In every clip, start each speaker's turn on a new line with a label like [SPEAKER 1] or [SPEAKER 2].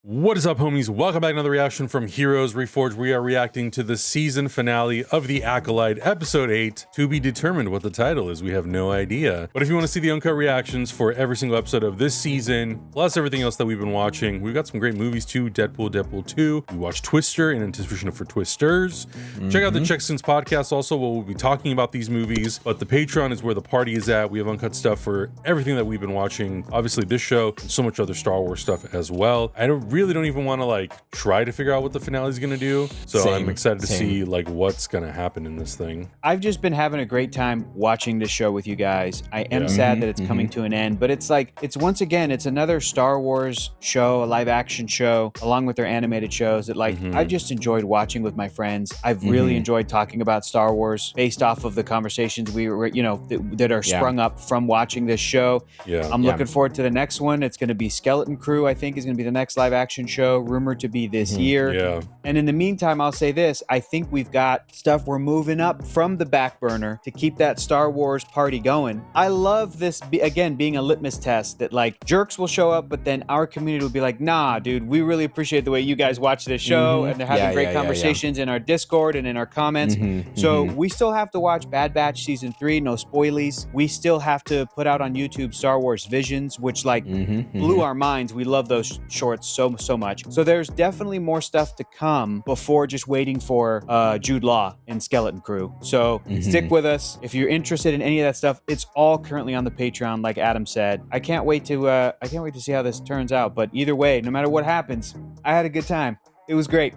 [SPEAKER 1] What is up, homies? Welcome back to another reaction from Heroes Reforged. We are reacting to the season finale of The Acolyte, episode 8. To be determined what the title is, we have no idea. But if you want to see the uncut reactions for every single episode of this season, plus everything else that we've been watching, we've got some great movies too. Deadpool 2. We watched Twister in anticipation for Twisters. Check out the Check Since podcast also, where we'll be talking about these movies. But the Patreon is where the party is at. We have uncut stuff for everything that we've been watching. Obviously this show and so much other Star Wars stuff as well. I really don't even want to try to figure out what the finale is going to do. So I'm excited to see what's going to happen in this thing.
[SPEAKER 2] I've just been having a great time watching this show with you guys. I am sad that it's coming to an end, but it's once again, it's another Star Wars show, a live action show, along with their animated shows that I've just enjoyed watching with my friends. I've really enjoyed talking about Star Wars based off of the conversations we were, that are sprung up from watching this show. I'm looking forward to the next one. It's going to be Skeleton Crew, I think is going to be the next live action show, rumored to be this year. And in the meantime, I'll say this, I think we've got stuff we're moving up from the back burner to keep that Star Wars party going. I love this, again, being a litmus test that jerks will show up, but then our community will be like, nah, dude, we really appreciate the way you guys watch this show, and they're having great conversations in our Discord and in our comments. So we still have to watch Bad Batch Season 3, no spoilies. We still have to put out on YouTube Star Wars Visions, which blew our minds. We love those shorts so much. So there's definitely more stuff to come before just waiting for Jude Law and Skeleton Crew. So stick with us. If you're interested in any of that stuff, it's all currently on the Patreon, like Adam said. I can't wait to see how this turns out. But either way, no matter what happens, I had a good time. It was great.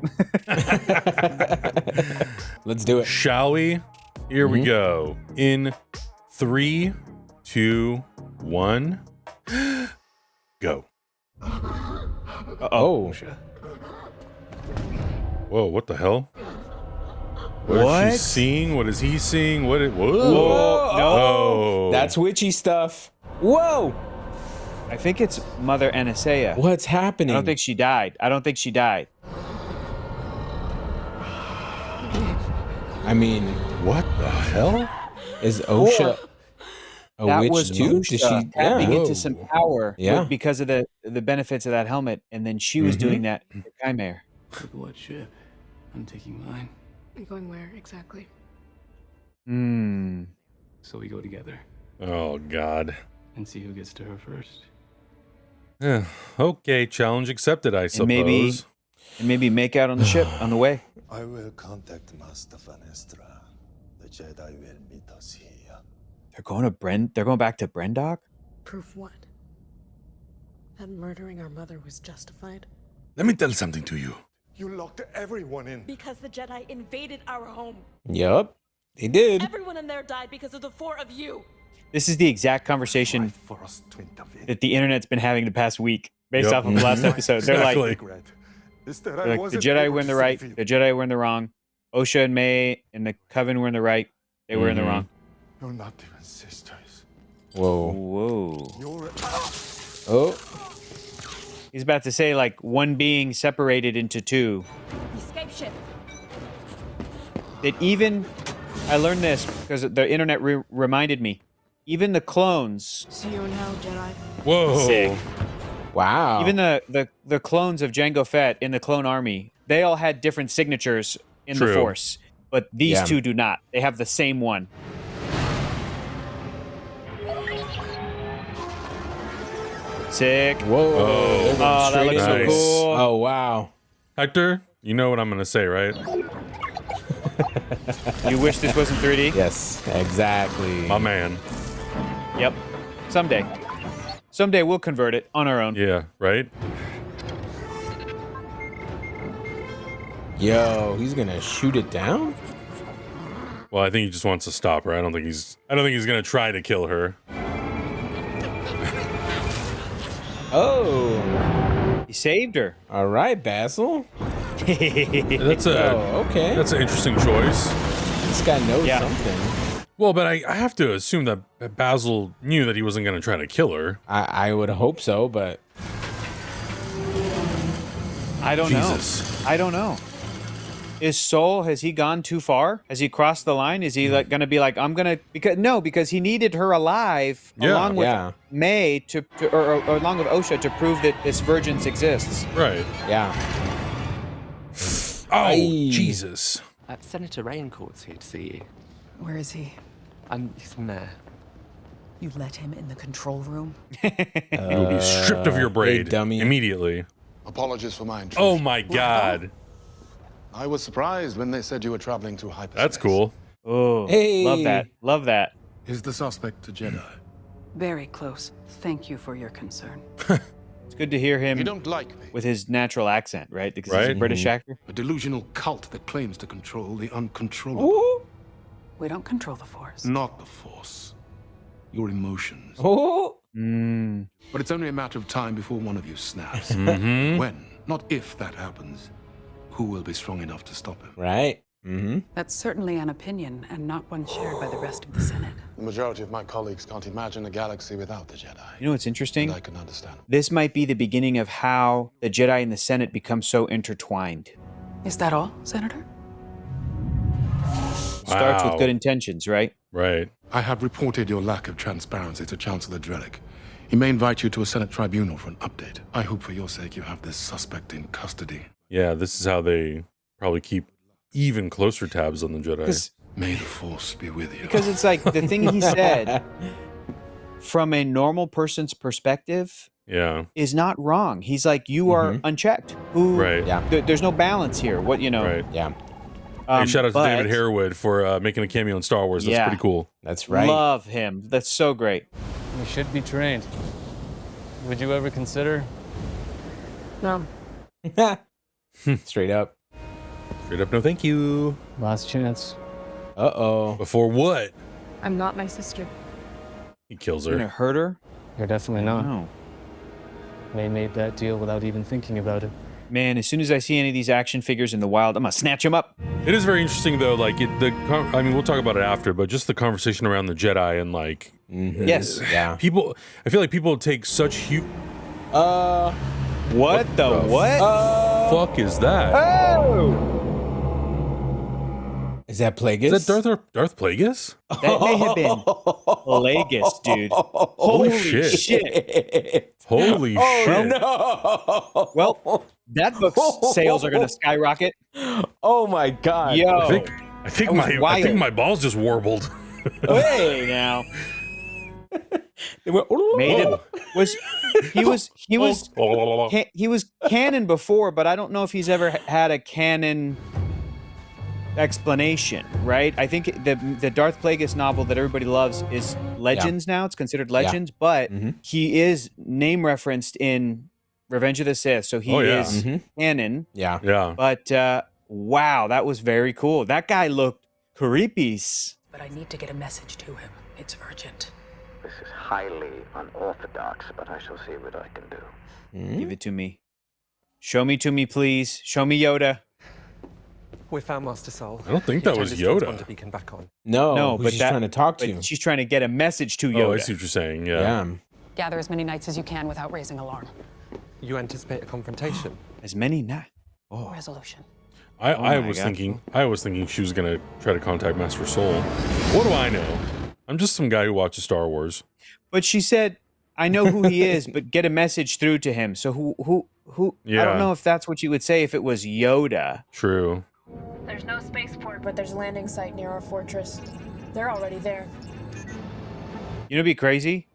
[SPEAKER 3] Let's do it.
[SPEAKER 1] Shall we? Here we go. In 3, 2, 1, go.
[SPEAKER 3] Oh.
[SPEAKER 1] Whoa, what the hell? What is she seeing? What is he seeing? Whoa.
[SPEAKER 3] No. That's witchy stuff. Whoa.
[SPEAKER 2] I think it's Mother Anastasia.
[SPEAKER 3] What's happening?
[SPEAKER 2] I don't think she died.
[SPEAKER 3] I mean,
[SPEAKER 1] what the hell?
[SPEAKER 3] Is Osha a witch too?
[SPEAKER 2] Did she tapping into some power because of the benefits of that helmet, and then she was doing that to Chimera.
[SPEAKER 4] With what ship? I'm taking mine.
[SPEAKER 5] You're going where exactly?
[SPEAKER 4] So we go together.
[SPEAKER 1] Oh God.
[SPEAKER 4] And see who gets to her first.
[SPEAKER 1] Yeah. Okay, challenge accepted, I suppose.
[SPEAKER 2] And maybe make out on the ship on the way.
[SPEAKER 6] I will contact Master Vanestra. The Jedi will meet us here.
[SPEAKER 2] They're going back to Brendok?
[SPEAKER 5] Proof what? That murdering our mother was justified?
[SPEAKER 1] Let me tell something to you.
[SPEAKER 6] You locked everyone in.
[SPEAKER 7] Because the Jedi invaded our home.
[SPEAKER 3] Yup, they did.
[SPEAKER 7] Everyone in there died because of the 4 of you.
[SPEAKER 2] This is the exact conversation that the internet's been having the past week, based off of the last episode. They're like, the Jedi were in the right, the Jedi were in the wrong. Osha and May and the Coven were in the right. They were in the wrong.
[SPEAKER 6] You're not even sisters.
[SPEAKER 3] Whoa.
[SPEAKER 6] You're...
[SPEAKER 3] Oh.
[SPEAKER 2] He's about to say one being separated into 2.
[SPEAKER 7] Escape ship.
[SPEAKER 2] That even, I learned this because the internet reminded me, even the clones.
[SPEAKER 5] See you now, Jedi.
[SPEAKER 1] Whoa.
[SPEAKER 2] Sick.
[SPEAKER 3] Wow.
[SPEAKER 2] Even the clones of Jango Fett in the clone army, they all had different signatures in the Force, but these 2 do not. They have the same one. Sick.
[SPEAKER 3] Whoa.
[SPEAKER 2] That looks so cool.
[SPEAKER 3] Oh, wow.
[SPEAKER 1] Hector, you know what I'm going to say, right?
[SPEAKER 2] You wish this wasn't 3D?
[SPEAKER 3] Yes, exactly.
[SPEAKER 1] My man.
[SPEAKER 2] Yep. Someday. Someday we'll convert it on our own.
[SPEAKER 1] Yeah, right?
[SPEAKER 3] Yo, he's going to shoot it down?
[SPEAKER 1] Well, I think he just wants to stop her. I don't think he's going to try to kill her.
[SPEAKER 3] Oh.
[SPEAKER 2] He saved her.
[SPEAKER 3] All right, Basil.
[SPEAKER 1] That's
[SPEAKER 3] okay.
[SPEAKER 1] That's an interesting choice.
[SPEAKER 3] This guy knows something.
[SPEAKER 1] Well, but I have to assume that Basil knew that he wasn't going to try to kill her.
[SPEAKER 3] I would hope so, but
[SPEAKER 2] I don't know. I don't know. His soul, has he gone too far? Has he crossed the line? Is he like going to be like, I'm going to, because he needed her alive along with May or along with Osha to prove that this virgins exists.
[SPEAKER 1] Right.
[SPEAKER 3] Yeah.
[SPEAKER 1] Oh, Jesus.
[SPEAKER 8] Senator Raincourt's here to see you.
[SPEAKER 5] Where is he?
[SPEAKER 8] He's in there.
[SPEAKER 5] You let him in the control room?
[SPEAKER 1] You will be stripped of your braid
[SPEAKER 3] dummy.
[SPEAKER 1] immediately.
[SPEAKER 9] Apologies for my intrusion.
[SPEAKER 1] Oh my God.
[SPEAKER 9] I was surprised when they said you were traveling through hyperspace.
[SPEAKER 1] That's cool.
[SPEAKER 2] Oh,
[SPEAKER 3] Hey.
[SPEAKER 2] love that. Love that.
[SPEAKER 9] Is the suspect a Jedi?
[SPEAKER 5] Very close. Thank you for your concern.
[SPEAKER 2] It's good to hear him
[SPEAKER 9] You don't like me.
[SPEAKER 2] with his natural accent, right? Because he's a
[SPEAKER 1] Right.
[SPEAKER 2] British actor.
[SPEAKER 9] A delusional cult that claims to control the uncontrollable.
[SPEAKER 5] We don't control the Force.
[SPEAKER 9] Not the Force. Your emotions.
[SPEAKER 3] Oh.
[SPEAKER 9] But it's only a matter of time before one of you snaps.
[SPEAKER 1] Mm-hmm.
[SPEAKER 9] When, not if that happens, who will be strong enough to stop him?
[SPEAKER 3] Right.
[SPEAKER 5] That's certainly an opinion, and not one shared by the rest of the Senate.
[SPEAKER 9] The majority of my colleagues can't imagine a galaxy without the Jedi.
[SPEAKER 2] You know what's interesting?
[SPEAKER 9] And I can understand.
[SPEAKER 2] This might be the beginning of how the Jedi and the Senate become so intertwined.
[SPEAKER 5] Is that all, Senator?
[SPEAKER 2] Starts with
[SPEAKER 1] Wow.
[SPEAKER 2] good intentions, right?
[SPEAKER 1] Right.
[SPEAKER 9] I have reported your lack of transparency to Chancellor Drellick. He may invite you to a Senate tribunal for an update. I hope for your sake you have this suspect in custody.
[SPEAKER 1] Yeah, this is how they probably keep even closer tabs on the Jedi.
[SPEAKER 9] May the Force be with you.
[SPEAKER 2] Because it's like the thing he said from a normal person's perspective
[SPEAKER 1] Yeah.
[SPEAKER 2] is not wrong. He's like, you are unchecked. Who?
[SPEAKER 1] Right.
[SPEAKER 3] Yeah.
[SPEAKER 2] There's no balance here. What, you know?
[SPEAKER 1] Right.
[SPEAKER 3] Yeah.
[SPEAKER 1] Hey, shout out to
[SPEAKER 2] but
[SPEAKER 1] David Harewood for making a cameo in Star Wars. That's
[SPEAKER 2] Yeah.
[SPEAKER 1] pretty cool.
[SPEAKER 3] That's right.
[SPEAKER 2] Love him. That's so great.
[SPEAKER 10] You should be trained. Would you ever consider?
[SPEAKER 5] No.
[SPEAKER 3] Straight up.
[SPEAKER 1] Straight up, no thank you.
[SPEAKER 10] Last chance.
[SPEAKER 3] Uh-oh.
[SPEAKER 1] Before what?
[SPEAKER 5] I'm not my sister.
[SPEAKER 1] He kills
[SPEAKER 2] You're gonna
[SPEAKER 1] her.
[SPEAKER 2] hurt her?
[SPEAKER 10] You're definitely not.
[SPEAKER 2] No.
[SPEAKER 10] They made that deal without even thinking about it.
[SPEAKER 2] Man, as soon as I see any of these action figures in the wild, I'm gonna snatch them up.
[SPEAKER 1] It is very interesting though. Like, I mean, we'll talk about it after, but just the conversation around the Jedi and like,
[SPEAKER 2] Yes.
[SPEAKER 3] Yeah.
[SPEAKER 1] people. I feel like people take such huge.
[SPEAKER 2] What the what?
[SPEAKER 1] Fuck is that?
[SPEAKER 2] Oh!
[SPEAKER 3] Is that Plageuis?
[SPEAKER 1] Is that Darth Plagueis?
[SPEAKER 2] That may have been Plageuis, dude. Holy shit.
[SPEAKER 1] Holy shit!
[SPEAKER 3] No.
[SPEAKER 2] Well, that book's sales are gonna skyrocket.
[SPEAKER 3] Oh my God.
[SPEAKER 2] Yo.
[SPEAKER 1] I think
[SPEAKER 2] That was wild.
[SPEAKER 1] my balls just warbled.
[SPEAKER 2] Hey now.
[SPEAKER 3] They went,
[SPEAKER 2] Made it he was canon before, but I don't know if he's ever had a canon explanation, right? I think the Darth Plagueis novel that everybody loves is Legends now. It's considered Legends, but he is name referenced in Revenge of the Sith, so he is canon.
[SPEAKER 3] Yeah.
[SPEAKER 1] Yeah.
[SPEAKER 2] But wow, that was very cool. That guy looked creepy.
[SPEAKER 5] But I need to get a message to him. It's urgent.
[SPEAKER 11] This is highly unorthodox, but I shall see what I can do.
[SPEAKER 2] Give it to me. Show me to me, please. Show me Yoda.
[SPEAKER 8] We found Master Soul.
[SPEAKER 1] I don't think that was Yoda.
[SPEAKER 8] Beacon back on.
[SPEAKER 3] No,
[SPEAKER 2] but
[SPEAKER 3] she's trying to talk to.
[SPEAKER 2] But she's trying to get a message to Yoda.
[SPEAKER 1] Oh, I see what you're saying. Yeah.
[SPEAKER 3] Yeah.
[SPEAKER 5] Gather as many knights as you can without raising alarm.
[SPEAKER 8] You anticipate a confrontation?
[SPEAKER 2] As many not.
[SPEAKER 5] Resolution.
[SPEAKER 1] I was thinking she was gonna try to contact Master Soul. What do I know? I'm just some guy who watches Star Wars.
[SPEAKER 2] But she said, "I know who he is, but get a message through to him." So who?
[SPEAKER 1] Yeah.
[SPEAKER 2] I don't know if that's what you would say if it was Yoda.
[SPEAKER 1] True.
[SPEAKER 7] There's no spaceport, but there's a landing site near our fortress. They're already there.
[SPEAKER 2] You know, what'd be crazy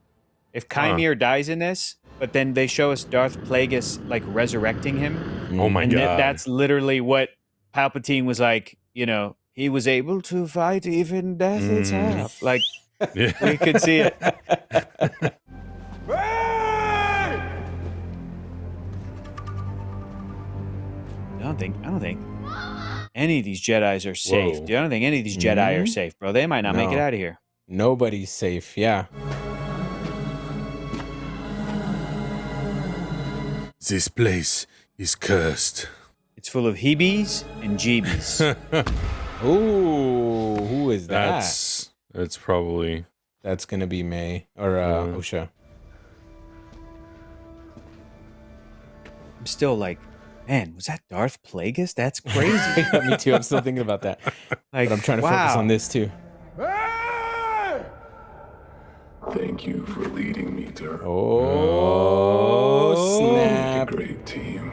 [SPEAKER 2] if Chimere dies in this, but then they show us Darth Plagueis like resurrecting him.
[SPEAKER 1] Oh my
[SPEAKER 2] And
[SPEAKER 1] God.
[SPEAKER 2] that's literally what Palpatine was like. You know, he was able to fight even death itself. Like
[SPEAKER 1] Yeah.
[SPEAKER 2] we could see it. I don't think any of these Jedis are safe.
[SPEAKER 1] Whoa.
[SPEAKER 2] Dude, I don't think any of these Jedi are safe, bro. They might not make it
[SPEAKER 3] No.
[SPEAKER 2] out of here.
[SPEAKER 3] Nobody's safe. Yeah.
[SPEAKER 1] This place is cursed.
[SPEAKER 2] It's full of Hebes and Jeebies.
[SPEAKER 3] Ooh, who is that?
[SPEAKER 1] That's probably.
[SPEAKER 3] That's gonna be May or Osha.
[SPEAKER 2] I'm still like, Man, was that Darth Plagueis? That's crazy.
[SPEAKER 3] Yeah, me too. I'm still thinking about that.
[SPEAKER 2] Like,
[SPEAKER 3] But I'm trying to focus on this too.
[SPEAKER 9] Thank you for leading me, Dirk.
[SPEAKER 3] Oh, snap.
[SPEAKER 9] A great team.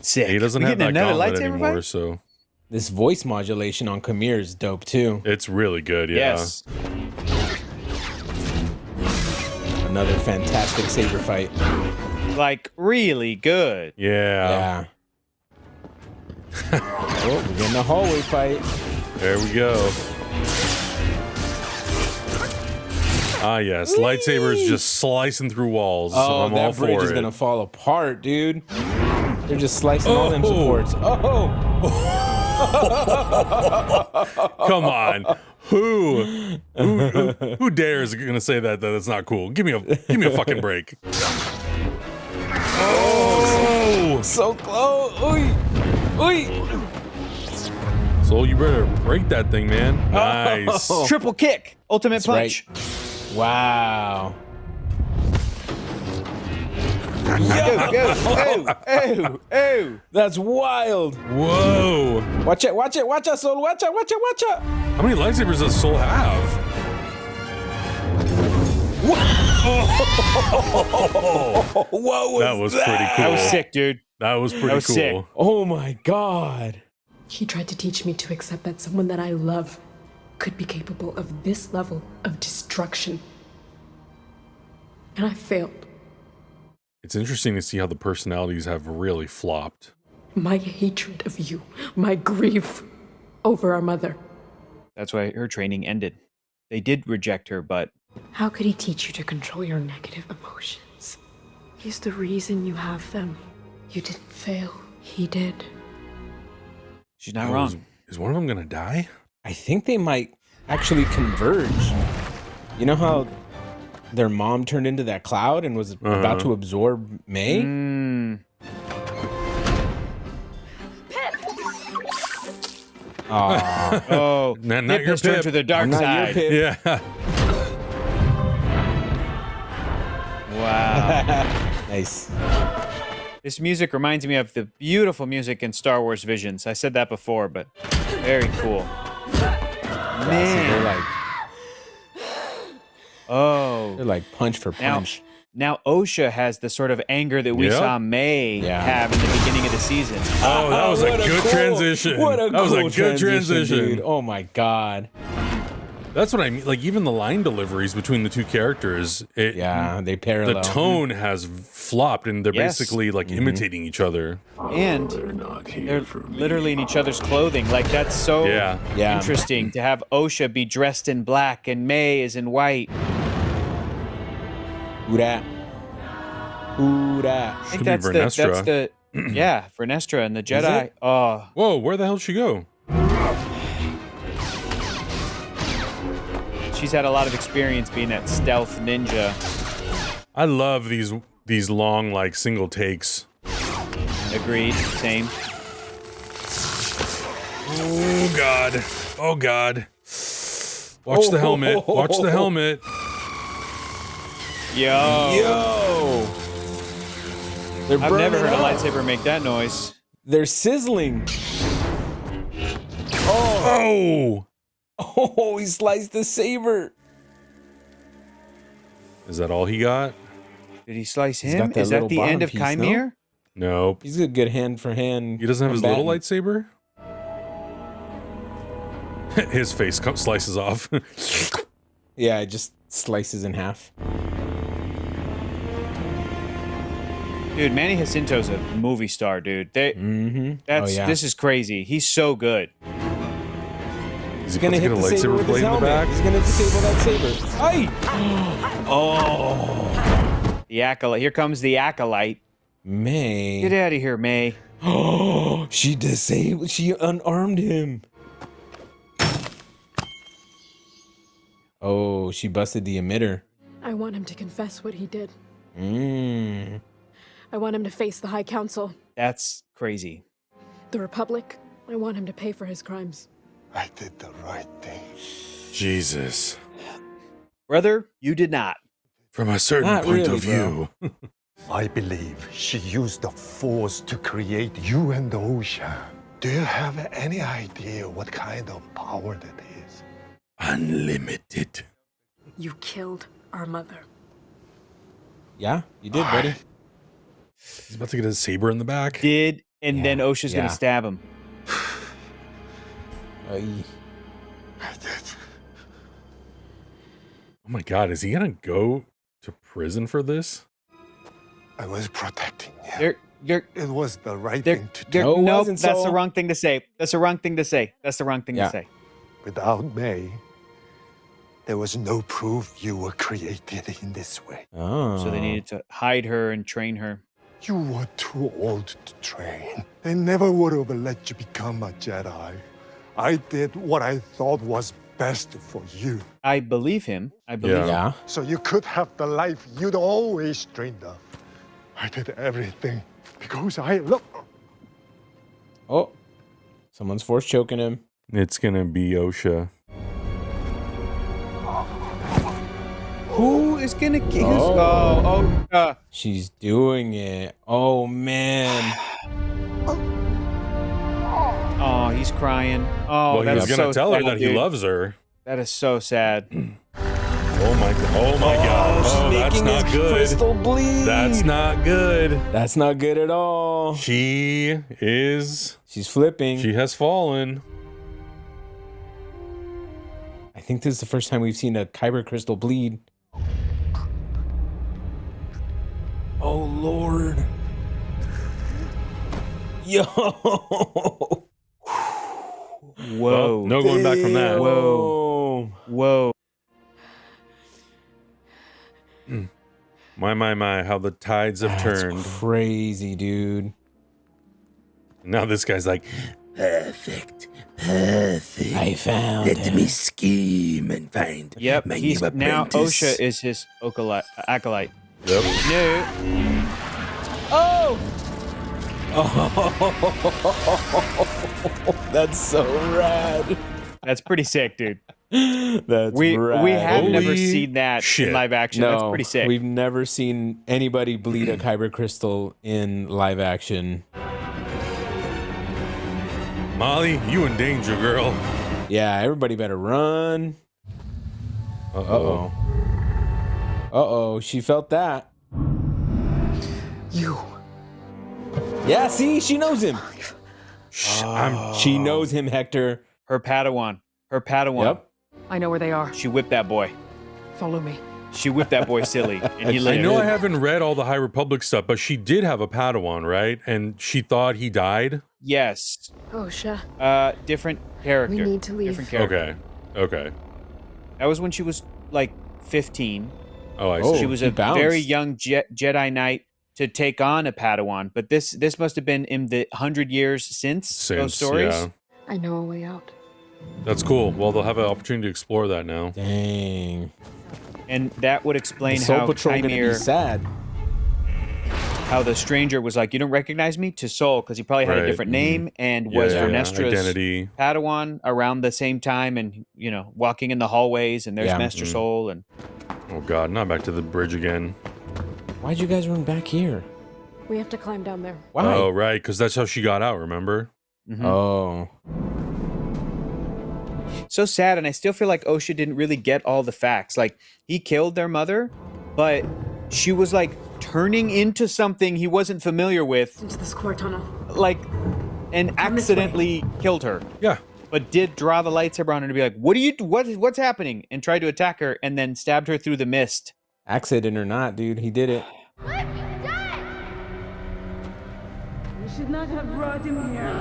[SPEAKER 2] Sick.
[SPEAKER 1] He doesn't
[SPEAKER 2] We
[SPEAKER 1] have
[SPEAKER 2] getting
[SPEAKER 1] that
[SPEAKER 2] another
[SPEAKER 1] gauntlet
[SPEAKER 2] lightsaber
[SPEAKER 1] anymore,
[SPEAKER 2] fight?
[SPEAKER 1] so
[SPEAKER 3] This voice modulation on Khmer is dope too.
[SPEAKER 1] it's really good. Yeah.
[SPEAKER 2] Yes.
[SPEAKER 3] Another fantastic saber fight.
[SPEAKER 2] Like, really good.
[SPEAKER 1] Yeah.
[SPEAKER 3] Yeah. Oh, we're getting a hallway fight.
[SPEAKER 1] There we go. Ah, yes. Lightsabers just slicing through walls.
[SPEAKER 3] Oh,
[SPEAKER 1] I'm all
[SPEAKER 3] that bridge
[SPEAKER 1] for
[SPEAKER 3] is
[SPEAKER 1] it.
[SPEAKER 3] gonna fall apart, dude. They're just slicing all them supports. Oh!
[SPEAKER 1] Come on. Who dares gonna say that it's not cool? Give me a fucking break. Oh,
[SPEAKER 3] So close. Oy. Oy.
[SPEAKER 1] Soul, you better break that thing, man. Nice.
[SPEAKER 3] Oh.
[SPEAKER 2] Triple kick. Ultimate
[SPEAKER 3] That's
[SPEAKER 2] punch.
[SPEAKER 3] right. Wow.
[SPEAKER 2] Oh.
[SPEAKER 3] That's wild.
[SPEAKER 1] Whoa.
[SPEAKER 3] Watch it, Soul. Watch it.
[SPEAKER 1] How many lightsabers does Soul have?
[SPEAKER 3] Whoa,
[SPEAKER 1] That was pretty cool.
[SPEAKER 2] That was sick, dude.
[SPEAKER 1] That was pretty
[SPEAKER 2] That was
[SPEAKER 1] cool.
[SPEAKER 2] sick.
[SPEAKER 3] Oh my God.
[SPEAKER 5] He tried to teach me to accept that someone that I love could be capable of this level of destruction. And I failed.
[SPEAKER 1] It's interesting to see how the personalities have really flopped.
[SPEAKER 5] My hatred of you, my grief over our mother.
[SPEAKER 2] That's why her training ended. They did reject her, but
[SPEAKER 5] How could he teach you to control your negative emotions? He's the reason you have them. You didn't fail. He did.
[SPEAKER 2] she's not wrong.
[SPEAKER 1] Is one of them gonna die?
[SPEAKER 3] I think they might actually converge. You know how their mom turned into that cloud and was about to absorb May? Aw.
[SPEAKER 2] Oh,
[SPEAKER 1] Not
[SPEAKER 2] Pip
[SPEAKER 1] your
[SPEAKER 2] has turned
[SPEAKER 1] Pip.
[SPEAKER 2] to the dark
[SPEAKER 3] I'm not your
[SPEAKER 2] side.
[SPEAKER 3] Pip.
[SPEAKER 1] Yeah.
[SPEAKER 2] Wow.
[SPEAKER 3] Nice.
[SPEAKER 2] This music reminds me of the beautiful music in Star Wars Visions. I said that before, but very cool.
[SPEAKER 3] Yeah, so
[SPEAKER 2] Man.
[SPEAKER 3] they're like,
[SPEAKER 2] Oh.
[SPEAKER 3] they're like punch for punch.
[SPEAKER 2] Now Osha has the sort of anger that we
[SPEAKER 1] Yep.
[SPEAKER 2] saw May have in the beginning of the season.
[SPEAKER 1] Oh, that was a
[SPEAKER 3] What
[SPEAKER 1] good
[SPEAKER 3] cool-
[SPEAKER 1] transition.
[SPEAKER 3] What a
[SPEAKER 1] That was a
[SPEAKER 3] cool
[SPEAKER 1] good transition.
[SPEAKER 3] dude. Oh my God.
[SPEAKER 1] That's what I mean. Like, even the line deliveries between the two characters,
[SPEAKER 3] Yeah, they parallel.
[SPEAKER 1] the tone has flopped, and they're
[SPEAKER 2] Yes.
[SPEAKER 1] basically like imitating each other.
[SPEAKER 2] And they're literally in each other's clothing. Like, that's so
[SPEAKER 1] Yeah.
[SPEAKER 3] Yeah.
[SPEAKER 2] interesting to have Osha be dressed in black and May is in white.
[SPEAKER 3] Who dat? Who dat?
[SPEAKER 2] I think
[SPEAKER 1] Should be
[SPEAKER 2] that's
[SPEAKER 1] Vernestra.
[SPEAKER 2] the yeah, Vernestra and the Jedi.
[SPEAKER 3] it?
[SPEAKER 2] Oh,
[SPEAKER 1] Whoa, where the hell did she go?
[SPEAKER 2] she's had a lot of experience being that stealth ninja.
[SPEAKER 1] I love these long, like, single takes.
[SPEAKER 2] Agreed. Same.
[SPEAKER 1] Oh, God. Oh, God. Watch the helmet. Watch the helmet.
[SPEAKER 2] Yo.
[SPEAKER 3] Yo! They're
[SPEAKER 2] I've never heard
[SPEAKER 3] burning
[SPEAKER 2] a
[SPEAKER 3] up.
[SPEAKER 2] lightsaber make that noise.
[SPEAKER 3] They're sizzling.
[SPEAKER 1] Oh!
[SPEAKER 3] Oh, he sliced the saber.
[SPEAKER 1] Is that all he got?
[SPEAKER 2] Did he slice
[SPEAKER 3] He's
[SPEAKER 2] him?
[SPEAKER 3] got that
[SPEAKER 2] Is that
[SPEAKER 3] little
[SPEAKER 2] the
[SPEAKER 3] bottom
[SPEAKER 2] end of
[SPEAKER 3] piece, no?
[SPEAKER 2] Chimere?
[SPEAKER 1] Nope.
[SPEAKER 3] He's a good hand for hand.
[SPEAKER 1] He doesn't have his little
[SPEAKER 3] combatant.
[SPEAKER 1] lightsaber? His face slices off.
[SPEAKER 3] Yeah, it just slices in half.
[SPEAKER 2] Dude, Manny Jacinto's a movie star, dude. That's this is crazy. He's so good.
[SPEAKER 1] Is he
[SPEAKER 3] Gonna hit
[SPEAKER 1] a
[SPEAKER 3] the saber
[SPEAKER 1] lightsaber
[SPEAKER 3] with his
[SPEAKER 1] blade in the
[SPEAKER 3] helmet.
[SPEAKER 1] back?
[SPEAKER 3] He's gonna disable that saber. Aye!
[SPEAKER 2] Oh. The Acolyte. Here comes the Acolyte.
[SPEAKER 3] May.
[SPEAKER 2] Get out of here, May.
[SPEAKER 3] Oh, she disabled. She unarmed him. Oh, she busted the emitter.
[SPEAKER 5] I want him to confess what he did.
[SPEAKER 3] Mm.
[SPEAKER 5] I want him to face the High Council.
[SPEAKER 2] That's crazy.
[SPEAKER 5] The Republic. I want him to pay for his crimes.
[SPEAKER 6] I did the right thing.
[SPEAKER 1] Jesus.
[SPEAKER 2] Brother, you did not.
[SPEAKER 1] From a certain
[SPEAKER 3] Not
[SPEAKER 1] point
[SPEAKER 3] really,
[SPEAKER 1] of view.
[SPEAKER 6] I believe she used the Force to create you and Osha. Do you have any idea what kind of power that is?
[SPEAKER 1] Unlimited.
[SPEAKER 5] You killed our mother.
[SPEAKER 3] Yeah, you did, buddy.
[SPEAKER 1] He's about to get his saber in the back.
[SPEAKER 2] And then Osha's gonna stab him.
[SPEAKER 6] I did.
[SPEAKER 1] Oh my God, is he gonna go to prison for this?
[SPEAKER 6] I was protecting you. It was the right thing to do.
[SPEAKER 2] Nope, that's the wrong thing to say. That's the wrong thing to say. That's the wrong thing to say.
[SPEAKER 6] Without May, there was no proof you were created in this way.
[SPEAKER 3] Oh.
[SPEAKER 2] So they needed to hide her and train her.
[SPEAKER 6] You were too old to train. They never would have let you become a Jedi. I did what I thought was best for you.
[SPEAKER 2] I believe him. I believe him.
[SPEAKER 6] So you could have the life you'd always dreamed of. I did everything because I love.
[SPEAKER 3] Oh, someone's force choking him.
[SPEAKER 1] It's gonna be Osha.
[SPEAKER 2] Who is gonna kill?
[SPEAKER 3] She's doing it. Oh man.
[SPEAKER 2] Oh, he's crying. Oh,
[SPEAKER 1] Well,
[SPEAKER 2] that's
[SPEAKER 1] he's gonna
[SPEAKER 2] so
[SPEAKER 1] tell her
[SPEAKER 2] sad,
[SPEAKER 1] that he
[SPEAKER 2] dude.
[SPEAKER 1] loves her.
[SPEAKER 2] That is so sad.
[SPEAKER 1] Oh my God. Oh my God.
[SPEAKER 3] she's
[SPEAKER 1] Oh, that's
[SPEAKER 3] making
[SPEAKER 1] not
[SPEAKER 3] his
[SPEAKER 1] good.
[SPEAKER 3] crystal bleed.
[SPEAKER 1] That's not good.
[SPEAKER 3] That's not good at all.
[SPEAKER 1] She's
[SPEAKER 3] flipping.
[SPEAKER 1] She has fallen.
[SPEAKER 3] I think this is the first time we've seen a kyber crystal bleed. Oh Lord. Yo.
[SPEAKER 2] Whoa.
[SPEAKER 1] Well, no going back from that.
[SPEAKER 2] Whoa. Whoa.
[SPEAKER 1] My, how the tides have turned.
[SPEAKER 3] Crazy, dude.
[SPEAKER 1] Now this guy's like, perfect.
[SPEAKER 3] I found
[SPEAKER 1] Let me scheme and find
[SPEAKER 2] Yep.
[SPEAKER 1] my
[SPEAKER 2] He's
[SPEAKER 1] new
[SPEAKER 2] now
[SPEAKER 1] apprentice.
[SPEAKER 2] Osha is his acolyte.
[SPEAKER 1] Yep.
[SPEAKER 2] No.
[SPEAKER 3] Oh! That's so rad.
[SPEAKER 2] That's pretty sick, dude.
[SPEAKER 3] That's
[SPEAKER 2] we have
[SPEAKER 1] Holy
[SPEAKER 2] never seen that
[SPEAKER 1] shit.
[SPEAKER 2] in live action.
[SPEAKER 3] No,
[SPEAKER 2] That's pretty sick.
[SPEAKER 3] We've never seen anybody bleed a kyber crystal in live action.
[SPEAKER 1] Molly, you in danger, girl.
[SPEAKER 3] Yeah, everybody better run.
[SPEAKER 1] Uh-oh.
[SPEAKER 3] Uh-oh, she felt that.
[SPEAKER 5] You.
[SPEAKER 3] Yeah, see, she knows him. She knows him, Hector.
[SPEAKER 2] Her Padawan.
[SPEAKER 3] Yep.
[SPEAKER 7] I know where they are.
[SPEAKER 2] She whipped that boy.
[SPEAKER 7] Follow me.
[SPEAKER 2] She whipped that boy silly, and he
[SPEAKER 1] I
[SPEAKER 2] lived.
[SPEAKER 1] know I haven't read all the High Republic stuff, but she did have a Padawan, right? And she thought he died?
[SPEAKER 2] Yes.
[SPEAKER 5] Osha.
[SPEAKER 2] Different character.
[SPEAKER 5] We need to leave.
[SPEAKER 2] Different character.
[SPEAKER 1] Okay.
[SPEAKER 2] That was when she was like 15.
[SPEAKER 1] Oh, I see.
[SPEAKER 2] She was a very young Jedi Knight to take on a Padawan. But this must have been in the 100 years since those stories.
[SPEAKER 1] Yeah.
[SPEAKER 5] I know a way out.
[SPEAKER 1] That's cool. Well, they'll have an opportunity to explore that now.
[SPEAKER 3] Dang.
[SPEAKER 2] And that would explain
[SPEAKER 3] The Soul
[SPEAKER 2] how
[SPEAKER 3] Patrol gonna be
[SPEAKER 2] Chimere,
[SPEAKER 3] sad.
[SPEAKER 2] how the stranger was like, you don't recognize me? To Soul, because he probably had a different name and was Vernestra's
[SPEAKER 1] identity.
[SPEAKER 2] Padawan around the same time, and walking in the hallways, and there's Master Soul, and
[SPEAKER 1] Oh God, not back to the bridge again.
[SPEAKER 3] Why'd you guys run back here?
[SPEAKER 5] We have to climb down there.
[SPEAKER 3] Why?
[SPEAKER 1] Oh, right, because that's how she got out, remember?
[SPEAKER 3] Oh.
[SPEAKER 2] so sad. And I still feel like Osha didn't really get all the facts. Like, he killed their mother, but she was like turning into something he wasn't familiar with,
[SPEAKER 5] Into this core tunnel.
[SPEAKER 2] like, and accidentally killed her.
[SPEAKER 1] Yeah.
[SPEAKER 2] But did draw the lightsaber on her to be like, what's happening? And tried to attack her, and then stabbed her through the mist.
[SPEAKER 3] Accident or not, dude, he did it.
[SPEAKER 12] What have you done? You should not have brought him here.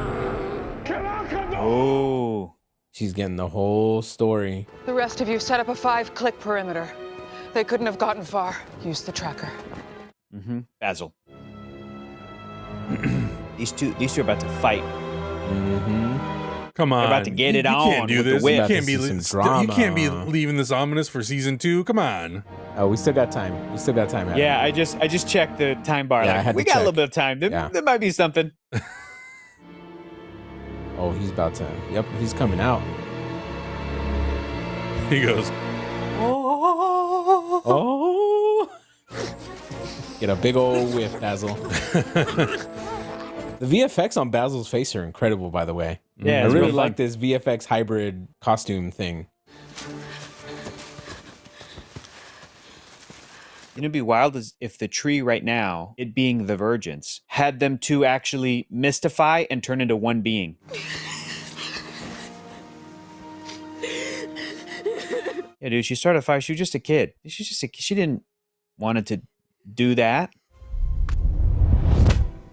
[SPEAKER 2] Oh.
[SPEAKER 3] She's getting the whole story.
[SPEAKER 7] The rest of you set up a 5-click perimeter. They couldn't have gotten far. Use the tracker.
[SPEAKER 2] Basil. These two are about to fight.
[SPEAKER 1] Come on.
[SPEAKER 2] They're about to get it
[SPEAKER 1] you
[SPEAKER 2] on
[SPEAKER 1] can't do
[SPEAKER 2] with the
[SPEAKER 1] this.
[SPEAKER 2] whip.
[SPEAKER 1] You can't be
[SPEAKER 3] Some drama.
[SPEAKER 1] you can't be leaving this ominous for season 2. Come on.
[SPEAKER 3] Oh, we still got time. Adam.
[SPEAKER 2] Yeah, I just checked the time bar.
[SPEAKER 3] Yeah, I
[SPEAKER 2] Like,
[SPEAKER 3] had
[SPEAKER 2] we
[SPEAKER 3] to
[SPEAKER 2] got a
[SPEAKER 3] check.
[SPEAKER 2] little bit of time. There might be something.
[SPEAKER 3] Oh, he's about to. Yep, he's coming out.
[SPEAKER 1] He goes,
[SPEAKER 3] Oh. Get a big old whiff, Basil. The VFX on Basil's face are incredible, by the way.
[SPEAKER 2] Yeah,
[SPEAKER 3] I
[SPEAKER 2] it's
[SPEAKER 3] really
[SPEAKER 2] real
[SPEAKER 3] like
[SPEAKER 2] fun.
[SPEAKER 3] this VFX hybrid costume thing.
[SPEAKER 2] It'd be wild as if the tree right now, it being the Virgins, had them two actually mystify and turn into one being. Yeah, dude, she started a fire. She was just a kid. She didn't want to do that.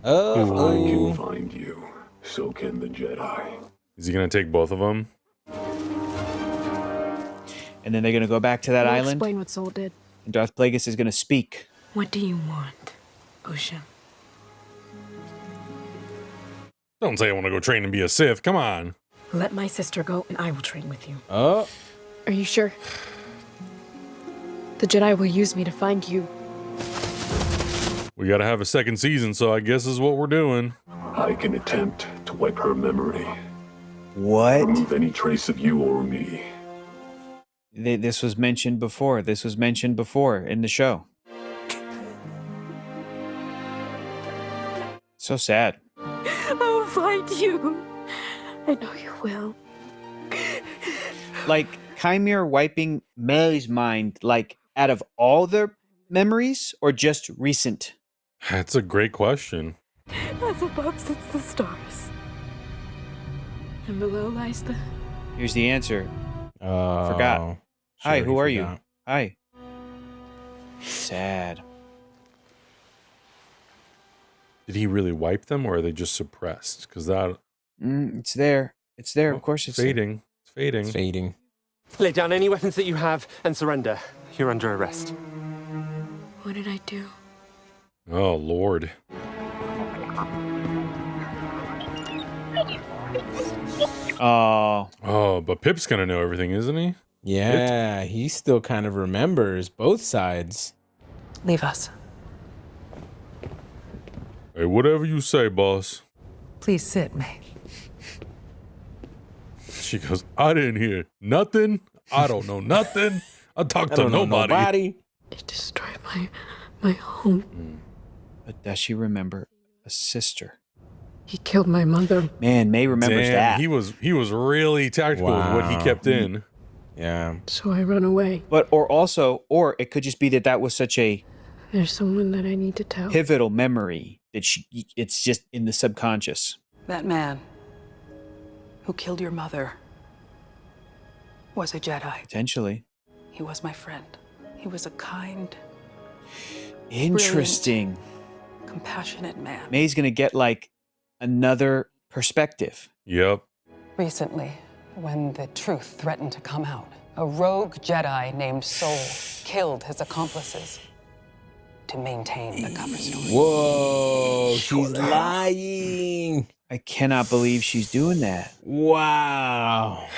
[SPEAKER 13] I can find you. So can the Jedi.
[SPEAKER 1] Is he gonna take both of them?
[SPEAKER 2] And then they're gonna go back to that
[SPEAKER 5] I'll
[SPEAKER 2] island.
[SPEAKER 5] explain what Soul did.
[SPEAKER 2] And Darth Plagueis is gonna speak.
[SPEAKER 5] What do you want, Osha?
[SPEAKER 1] Don't say I want to go train and be a Sith. Come on.
[SPEAKER 5] Let my sister go and I will train with you.
[SPEAKER 3] Oh.
[SPEAKER 5] Are you sure? The Jedi will use me to find you.
[SPEAKER 1] We gotta have a second season, so I guess is what we're doing.
[SPEAKER 13] I can attempt to wipe her memory.
[SPEAKER 2] What?
[SPEAKER 13] Remove any trace of you or me.
[SPEAKER 2] This was mentioned before. This was mentioned before in the show. So sad.
[SPEAKER 5] I will find you. I know you will.
[SPEAKER 2] Like, Chimera wiping May's mind, like, out of all their memories or just recent?
[SPEAKER 1] That's a great question.
[SPEAKER 5] As above sits the stars. And below lies the...
[SPEAKER 2] Here's the answer.
[SPEAKER 3] Oh.
[SPEAKER 2] Forgot. Hi,
[SPEAKER 3] Sure,
[SPEAKER 2] who
[SPEAKER 3] he
[SPEAKER 2] are you?
[SPEAKER 3] forgot.
[SPEAKER 2] Hi. Sad.
[SPEAKER 1] Did he really wipe them, or are they just suppressed? Because that
[SPEAKER 2] It's there. It's there. Of course it's there.
[SPEAKER 1] fading. It's fading.
[SPEAKER 3] It's fading.
[SPEAKER 8] Lay down any weapons that you have and surrender. You're under arrest.
[SPEAKER 5] What did I do?
[SPEAKER 1] Oh Lord.
[SPEAKER 2] Oh.
[SPEAKER 1] Oh, but Pip's gonna know everything, isn't he?
[SPEAKER 3] Yeah, he still kind of remembers both sides.
[SPEAKER 14] Leave us.
[SPEAKER 1] Hey, whatever you say, boss.
[SPEAKER 14] Please sit, May.
[SPEAKER 1] She goes, I didn't hear nothing. I don't know nothing. I talked
[SPEAKER 3] I
[SPEAKER 1] to
[SPEAKER 3] don't know
[SPEAKER 1] nobody.
[SPEAKER 5] It destroyed my home.
[SPEAKER 2] But does she remember a sister?
[SPEAKER 5] He killed my mother.
[SPEAKER 2] Man, May remembers
[SPEAKER 1] Damn,
[SPEAKER 2] that.
[SPEAKER 1] he was really tactical with what he
[SPEAKER 3] Wow.
[SPEAKER 1] kept in.
[SPEAKER 3] Yeah.
[SPEAKER 5] So I run away.
[SPEAKER 2] But, or it could just be that was such a
[SPEAKER 5] There's someone that I need to tell.
[SPEAKER 2] pivotal memory that it's just in the subconscious.
[SPEAKER 14] That man who killed your mother was a Jedi.
[SPEAKER 2] Potentially.
[SPEAKER 14] He was my friend. He was a kind,
[SPEAKER 2] Interesting.
[SPEAKER 14] compassionate man.
[SPEAKER 2] May's gonna get like another perspective.
[SPEAKER 1] Yep.
[SPEAKER 14] Recently, when the truth threatened to come out, a rogue Jedi named Soul killed his accomplices to maintain the cover story.
[SPEAKER 3] Whoa, she's lying.
[SPEAKER 2] I cannot believe she's doing that.
[SPEAKER 3] Wow.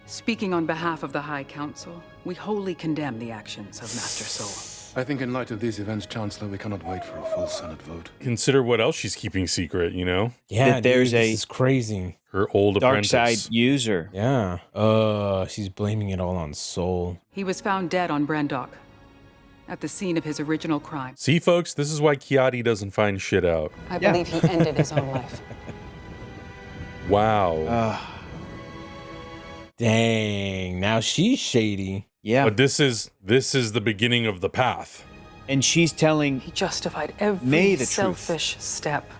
[SPEAKER 14] Speaking on behalf of the High Council, we wholly condemn the actions of Master Soul.
[SPEAKER 9] I think in light of these events, Chancellor, we cannot wait for a full Senate vote.
[SPEAKER 1] Consider what else she's keeping secret, you know?
[SPEAKER 3] Yeah,
[SPEAKER 2] That there's
[SPEAKER 3] dude,
[SPEAKER 2] a
[SPEAKER 3] this is crazy.
[SPEAKER 1] Her old
[SPEAKER 2] dark
[SPEAKER 1] apprentice.
[SPEAKER 2] side user.
[SPEAKER 3] Yeah. She's blaming it all on Soul.
[SPEAKER 14] He was found dead on Brandok, at the scene of his original crime.
[SPEAKER 1] See, folks, this is why Kiadi doesn't find shit out.
[SPEAKER 14] I believe he ended his own life.
[SPEAKER 1] Wow.
[SPEAKER 3] Dang. Now she's shady.
[SPEAKER 2] Yeah.
[SPEAKER 1] But this is the beginning of the path.
[SPEAKER 2] And she's telling
[SPEAKER 14] He justified every
[SPEAKER 2] May the truth.
[SPEAKER 14] selfish step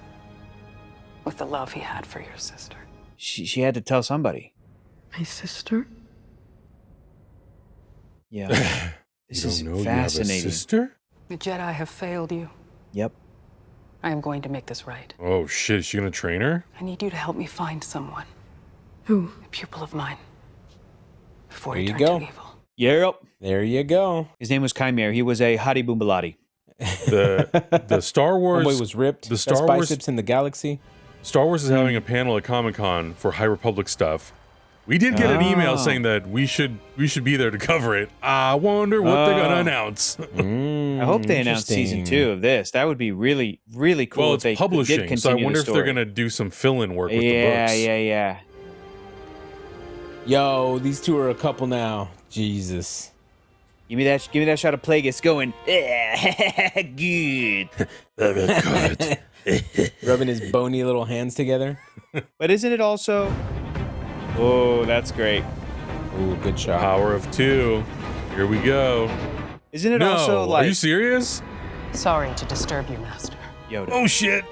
[SPEAKER 14] with the love he had for your sister.
[SPEAKER 2] She had to tell somebody.
[SPEAKER 5] My sister?
[SPEAKER 2] Yeah. This
[SPEAKER 1] You
[SPEAKER 2] is
[SPEAKER 1] don't know you have a
[SPEAKER 2] fascinating.
[SPEAKER 1] sister?
[SPEAKER 14] The Jedi have failed you.
[SPEAKER 2] Yep.
[SPEAKER 14] I am going to make this right.
[SPEAKER 1] Oh shit, is she gonna train her?
[SPEAKER 14] I need you to help me find someone,
[SPEAKER 5] Who?
[SPEAKER 14] a pupil of mine, before
[SPEAKER 3] There
[SPEAKER 14] he
[SPEAKER 3] you
[SPEAKER 14] turned
[SPEAKER 3] go.
[SPEAKER 14] to evil.
[SPEAKER 2] Yep.
[SPEAKER 3] There you go.
[SPEAKER 2] His name was Chimera. He was a Hadi Boombalati.
[SPEAKER 1] The Star Wars
[SPEAKER 3] Homeboy was ripped.
[SPEAKER 1] The
[SPEAKER 3] Best
[SPEAKER 1] Star Wars
[SPEAKER 3] biceps in the galaxy.
[SPEAKER 1] Star Wars is having a panel at Comic-Con for High Republic stuff. We did get an email saying that we should be there to cover it. I wonder what they're gonna announce.
[SPEAKER 2] I hope they announce season 2 of this. That would be really, really cool.
[SPEAKER 1] Well,
[SPEAKER 2] if
[SPEAKER 1] it's
[SPEAKER 2] they
[SPEAKER 1] publishing,
[SPEAKER 2] did
[SPEAKER 1] so I
[SPEAKER 2] continue
[SPEAKER 1] wonder
[SPEAKER 2] the
[SPEAKER 1] if they're
[SPEAKER 2] story.
[SPEAKER 1] gonna do some fill-in work with the
[SPEAKER 2] Yeah,
[SPEAKER 1] books.
[SPEAKER 2] yeah.
[SPEAKER 3] Yo, these two are a couple now. Jesus.
[SPEAKER 2] Give me that shot of Plageuis going, good.
[SPEAKER 3] Rubbing his bony little hands together.
[SPEAKER 2] But isn't it also... Oh, that's great.
[SPEAKER 3] Ooh, good shot.
[SPEAKER 1] Power of 2. Here we go.
[SPEAKER 2] Isn't it also like...
[SPEAKER 1] Are you serious?
[SPEAKER 14] Sorry to disturb you, Master.
[SPEAKER 2] Yoda.
[SPEAKER 1] Oh, shit.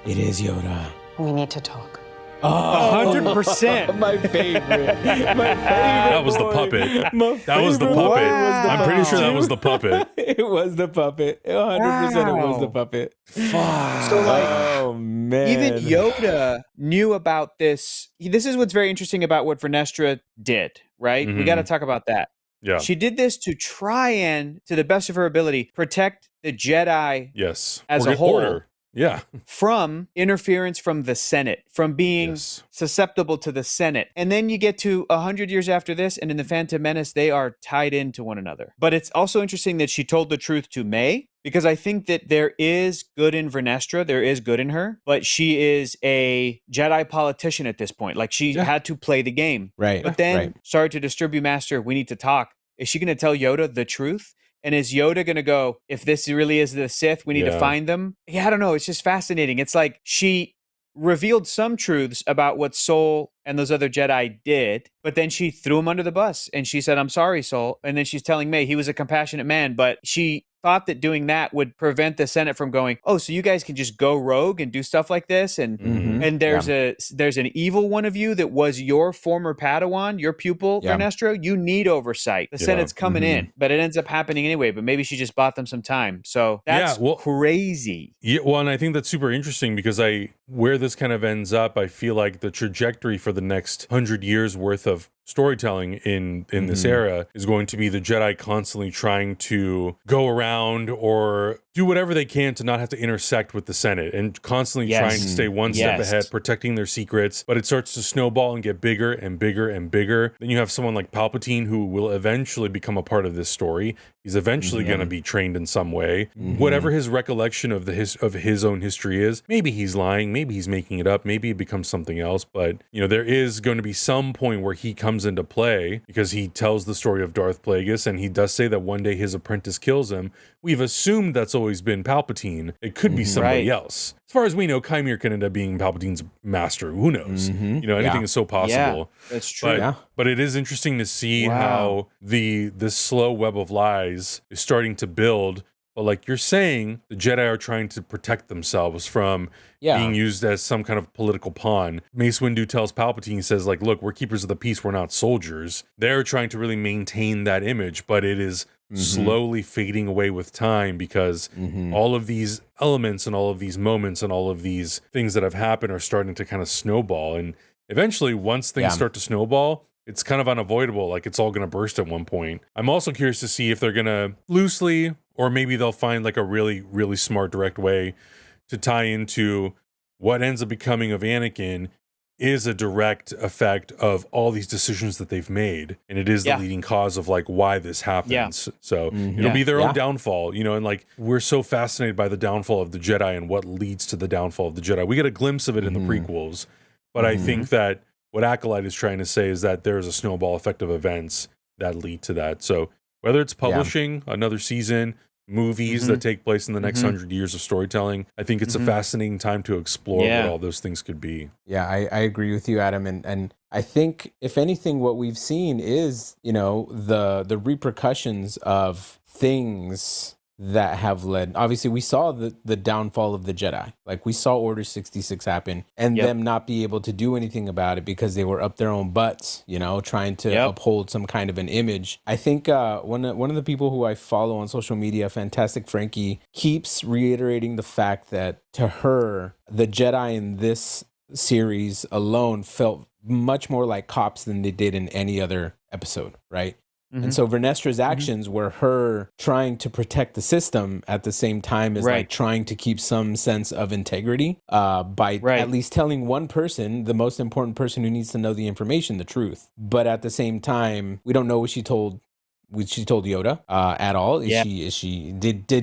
[SPEAKER 3] It is Yoda.
[SPEAKER 14] We need to talk.
[SPEAKER 2] 100%.
[SPEAKER 3] My favorite.
[SPEAKER 1] That was the puppet. That was the puppet.
[SPEAKER 2] Wow.
[SPEAKER 1] I'm pretty sure that was the puppet.
[SPEAKER 3] It was the puppet. 100% it was the puppet.
[SPEAKER 2] Fuck. So like,
[SPEAKER 3] oh man.
[SPEAKER 2] even Yoda knew about this. This is what's very interesting about what Vernestra did, right? We got to talk about that.
[SPEAKER 1] Yeah.
[SPEAKER 2] She did this to try and, to the best of her ability, protect the Jedi as a whole.
[SPEAKER 1] Order. Yeah.
[SPEAKER 2] From interference from the Senate, from being susceptible to the Senate. And then you get to 100 years after this, and in The Phantom Menace, they are tied into one another. But it's also interesting that she told the truth to May, because I think that there is good in Vernestra, there is good in her, but she is a Jedi politician at this point. Like, she had to play the game.
[SPEAKER 3] Right.
[SPEAKER 2] But then, sorry to disturb you, Master, we need to talk. Is she going to tell Yoda the truth? And is Yoda going to go, if this really is the Sith, we need to find them? Yeah, I don't know. It's just fascinating. It's like she revealed some truths about what Sol and those other Jedi did, but then she threw him under the bus and she said, I'm sorry, Sol. And then she's telling May he was a compassionate man, but she thought that doing that would prevent the Senate from going, oh, so you guys can just go rogue and do stuff like this, and there's an evil one of you that was your former Padawan, your pupil, Vernestra. You need oversight. The Senate's coming in, but it ends up happening anyway. But maybe she just bought them some time. So that's crazy.
[SPEAKER 1] Yeah, well, and I think that's super interesting because where this kind of ends up, I feel like the trajectory for the next 100 years worth of storytelling in this era is going to be the Jedi constantly trying to go around or do whatever they can to not have to intersect with the Senate, and constantly trying to stay one step ahead, protecting their secrets. But it starts to snowball and get bigger and bigger and bigger. Then you have someone like Palpatine who will eventually become a part of this story. He's eventually going to be trained in some way. Whatever his recollection of his own history is, maybe he's lying, maybe he's making it up, maybe it becomes something else. But there is going to be some point where he comes into play because he tells the story of Darth Plagueis, and he does say that one day his apprentice kills him. We've assumed that's always been Palpatine. It could be somebody else. As far as we know, Chimere can end up being Palpatine's master. Who knows? Anything is so possible.
[SPEAKER 2] Yeah, that's true.
[SPEAKER 1] But it is interesting to see how this slow web of lies is starting to build. But like you're saying, the Jedi are trying to protect themselves from being used as some kind of political pawn. Mace Windu tells Palpatine, he says, like, look, we're keepers of the peace, we're not soldiers. They're trying to really maintain that image, but it is slowly fading away with time because all of these elements and all of these moments and all of these things that have happened are starting to kind of snowball. And eventually, once things start to snowball, it's kind of unavoidable. Like, it's all going to burst at one point. I'm also curious to see if they're going to loosely, or maybe they'll find like a really, really smart, direct way to tie into what ends up becoming of Anakin is a direct effect of all these decisions that they've made. And it is the leading cause of like why this happens. So it'll be their own downfall, and like we're so fascinated by the downfall of the Jedi and what leads to the downfall of the Jedi. We get a glimpse of it in the prequels, but I think that what Acolyte is trying to say is that there's a snowball effect of events that lead to that. So whether it's publishing another season, movies that take place in the next 100 years of storytelling, I think it's a fascinating time to explore what all those things could be.
[SPEAKER 3] Yeah, I agree with you, Adam. And I think, if anything, what we've seen is, the repercussions of things that have led. Obviously, we saw the downfall of the Jedi. Like, we saw Order 66 happen and them not be able to do anything about it because they were up their own butts, trying to uphold some kind of an image. I think one of the people who I follow on social media, Fantastic Frankie, keeps reiterating the fact that to her, the Jedi in this series alone felt much more like cops than they did in any other episode, right? And so Vernestra's actions were her trying to protect the system at the same time as like trying to keep some sense of integrity by at least telling one person, the most important person who needs to know the information, the truth. But at the same time, we don't know what she told Yoda at all. Did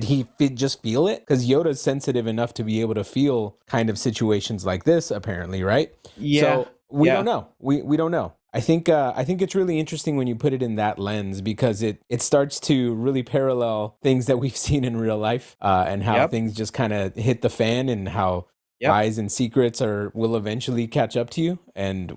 [SPEAKER 3] he just feel it? Because Yoda's sensitive enough to be able to feel kind of situations like this, apparently, right?
[SPEAKER 2] Yeah.
[SPEAKER 3] So we don't know. We don't know. I think it's really interesting when you put it in that lens, because it starts to really parallel things that we've seen in real life, and how things just kind of hit the fan, and how lies and secrets will eventually catch up to you, and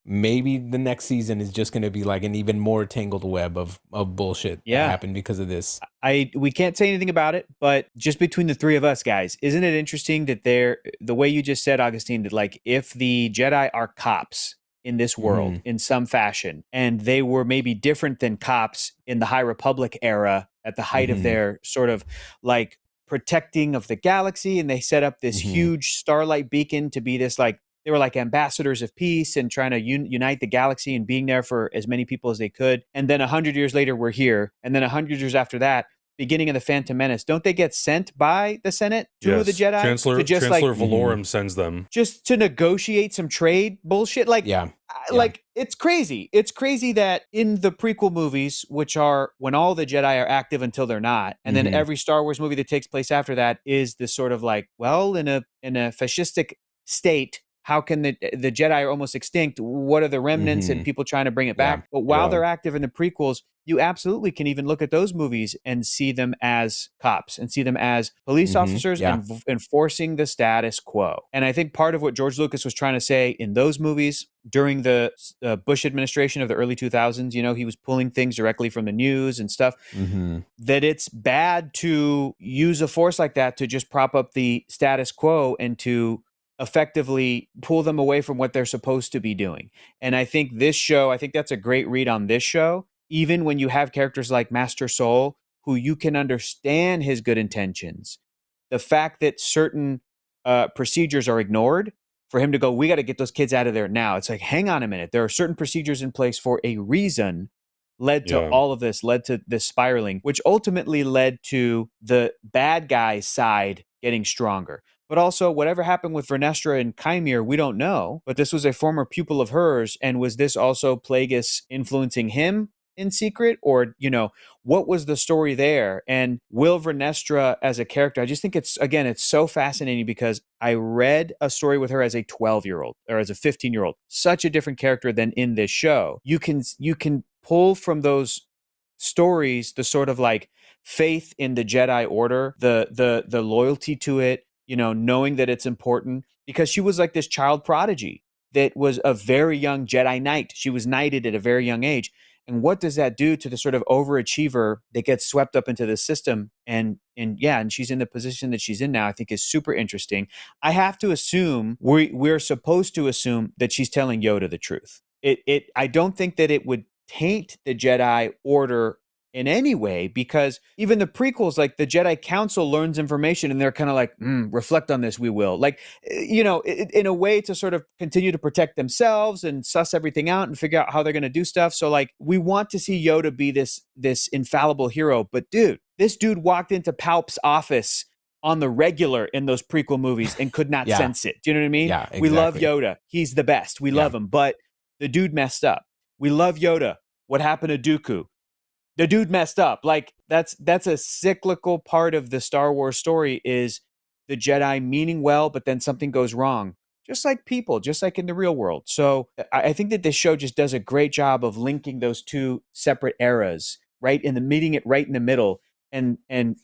[SPEAKER 3] maybe the next season is just going to be like an even more tangled web of bullshit that happened because of this.
[SPEAKER 2] We can't say anything about it, but just between the three of us, guys, isn't it interesting that the way you just said, Augustine, that like if the Jedi are cops in this world in some fashion, and they were maybe different than cops in the High Republic era at the height of their sort of like protecting of the galaxy, and they set up this huge starlight beacon to be this like, they were like ambassadors of peace and trying to unite the galaxy and being there for as many people as they could. And then 100 years later, we're here. And then 100 years after that, beginning of the Phantom Menace, don't they get sent by the Senate to the Jedi?
[SPEAKER 1] Chancellor Valorum sends them.
[SPEAKER 2] Just to negotiate some trade bullshit? Like, it's crazy. It's crazy that in the prequel movies, which are when all the Jedi are active until they're not, and then every Star Wars movie that takes place after that is this sort of like, well, in a fascistic state, how can the Jedi are almost extinct? What are the remnants and people trying to bring it back? But while they're active in the prequels, you absolutely can even look at those movies and see them as cops and see them as police officers and enforcing the status quo. And I think part of what George Lucas was trying to say in those movies during the Bush administration of the early 2000s, he was pulling things directly from the news and stuff, that it's bad to use a force like that to just prop up the status quo and to effectively pull them away from what they're supposed to be doing. And I think that's a great read on this show. Even when you have characters like Master Soul, who you can understand his good intentions, the fact that certain procedures are ignored for him to go, we got to get those kids out of there now. It's like, hang on a minute. There are certain procedures in place for a reason, led to all of this, led to this spiraling, which ultimately led to the bad guy's side getting stronger. But also, whatever happened with Vernestra and Chimere, we don't know. But this was a former pupil of hers. And was this also Plageuis influencing him in secret? Or, what was the story there? And will Vernestra as a character, I just think it's so fascinating, because I read a story with her as a 12-year-old or as a 15-year-old. Such a different character than in this show. You can pull from those stories the sort of like faith in the Jedi Order, the loyalty to it, knowing that it's important, because she was like this child prodigy that was a very young Jedi Knight. She was knighted at a very young age. And what does that do to the sort of overachiever that gets swept up into the system? And she's in the position that she's in now, I think is super interesting. I have to assume, we're supposed to assume that she's telling Yoda the truth. I don't think that it would taint the Jedi Order in any way, because even the prequels, like the Jedi Council learns information and they're kind of like, reflect on this, we will. Like, in a way to sort of continue to protect themselves and suss everything out and figure out how they're going to do stuff. So like, we want to see Yoda be this infallible hero. But dude, this dude walked into Palp's office on the regular in those prequel movies and could not sense it. Do you know what I mean? Yeah, exactly. We love Yoda. He's the best. We love him. But the dude messed up. We love Yoda. What happened to Dooku? The dude messed up. Like, that's a cyclical part of the Star Wars story, is the Jedi meaning well, but then something goes wrong. Just like people, just like in the real world. So I think that this show just does a great job of linking those two separate eras, right? Meeting it right in the middle, and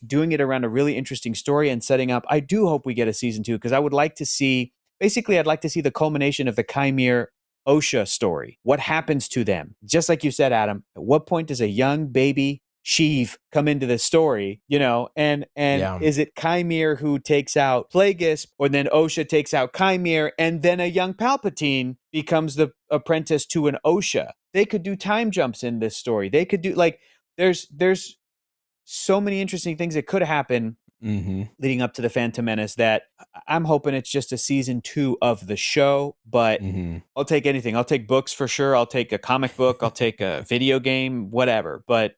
[SPEAKER 2] doing it around a really interesting story and setting up. I do hope we get a season 2, because I'd like to see the culmination of the Chimere Osha story. What happens to them? Just like you said, Adam, at what point does a young baby Sheev come into the story, and is it Chimere who takes out Plagueis, or then Osha takes out Chimere, and then a young Palpatine becomes the apprentice to an Osha? They could do time jumps in this story. They could do, like, there's so many interesting things that could happen leading up to the Phantom Menace, that I'm hoping it's just a season 2 of the show. But I'll take anything. I'll take books for sure. I'll take a comic book. I'll take a video game, whatever. But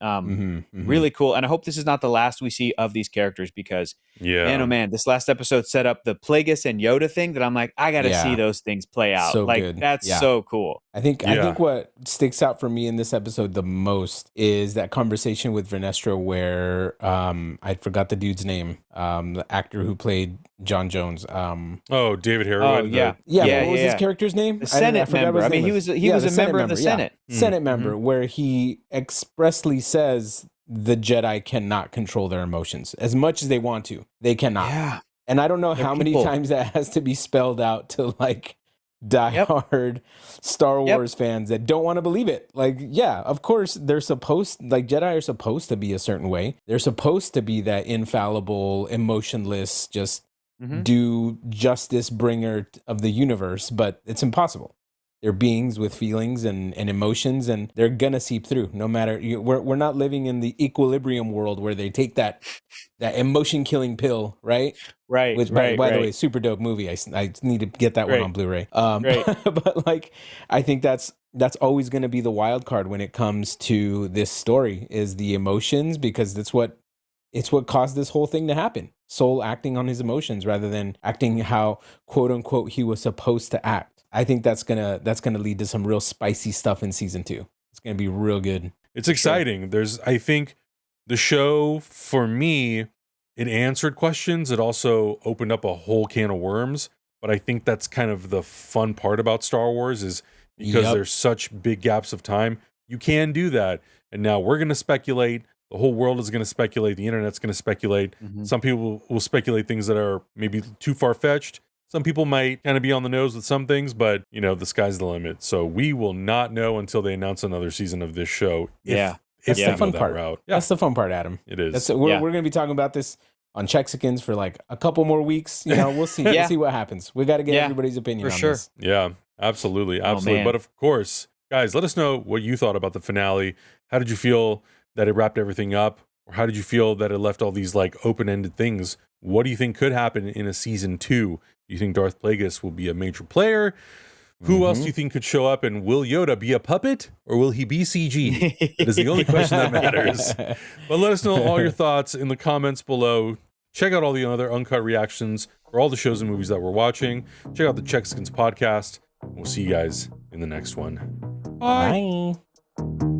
[SPEAKER 2] really cool. And I hope this is not the last we see of these characters, because man, oh man, this last episode set up the Plagueis and Yoda thing that I'm like, I got to see those things play out. So like, good. That's so cool.
[SPEAKER 3] I think what sticks out for me in this episode the most is that conversation with Vernestra where I forgot the dude's name. name? The actor who played John Jones.
[SPEAKER 1] Oh, David Harrowitz.
[SPEAKER 2] Oh, yeah.
[SPEAKER 3] What was his character's name?
[SPEAKER 2] The Senate member. I mean, he was a member of the Senate.
[SPEAKER 3] Senate member, where he expressly says the Jedi cannot control their emotions as much as they want to. They cannot.
[SPEAKER 2] Yeah.
[SPEAKER 3] And I don't know how many times that has to be spelled out to like diehard Star Wars fans that don't want to believe it. Like, yeah, of course Jedi are supposed to be a certain way. They're supposed to be that infallible, emotionless, just do justice bringer of the universe, but it's impossible. They're beings with feelings and emotions, and they're gonna seep through. No matter we're not living in the equilibrium world where they take that emotion killing pill, right?
[SPEAKER 2] Right.
[SPEAKER 3] Which, by the way, super dope movie. I need to get that one on Blu-ray. But like, I think that's always going to be the wild card when it comes to this story is the emotions, because it's what caused this whole thing to happen. Soul acting on his emotions rather than acting how quote unquote he was supposed to act. I think that's gonna lead to some real spicy stuff in season 2. It's gonna be real good.
[SPEAKER 1] It's exciting. I think the show, for me, it answered questions. It also opened up a whole can of worms. But I think that's kind of the fun part about Star Wars is because there's such big gaps of time. You can do that. And now we're going to speculate. The whole world is going to speculate. The internet's going to speculate. Some people will speculate things that are maybe too far-fetched. Some people might kind of be on the nose with some things, but, the sky's the limit. So we will not know until they announce another season of this show.
[SPEAKER 3] That's the fun part. Yeah. That's the fun part, Adam.
[SPEAKER 1] It is.
[SPEAKER 3] We're going to be talking about this on Chexicans for like a couple more weeks. We'll see. We'll see what happens. We got to get everybody's opinion on this.
[SPEAKER 1] Yeah, absolutely. But of course, guys, let us know what you thought about the finale. How did you feel that it wrapped everything up? Or how did you feel that it left all these like open-ended things? What do you think could happen in a season 2? Do you think Darth Plagueis will be a major player? Who else do you think could show up? And will Yoda be a puppet or will he be CG? That is the only question that matters. But let us know all your thoughts in the comments below. Check out all the other uncut reactions for all the shows and movies that we're watching. Check out the Chexicans podcast. We'll see you guys in the next one.
[SPEAKER 3] Bye.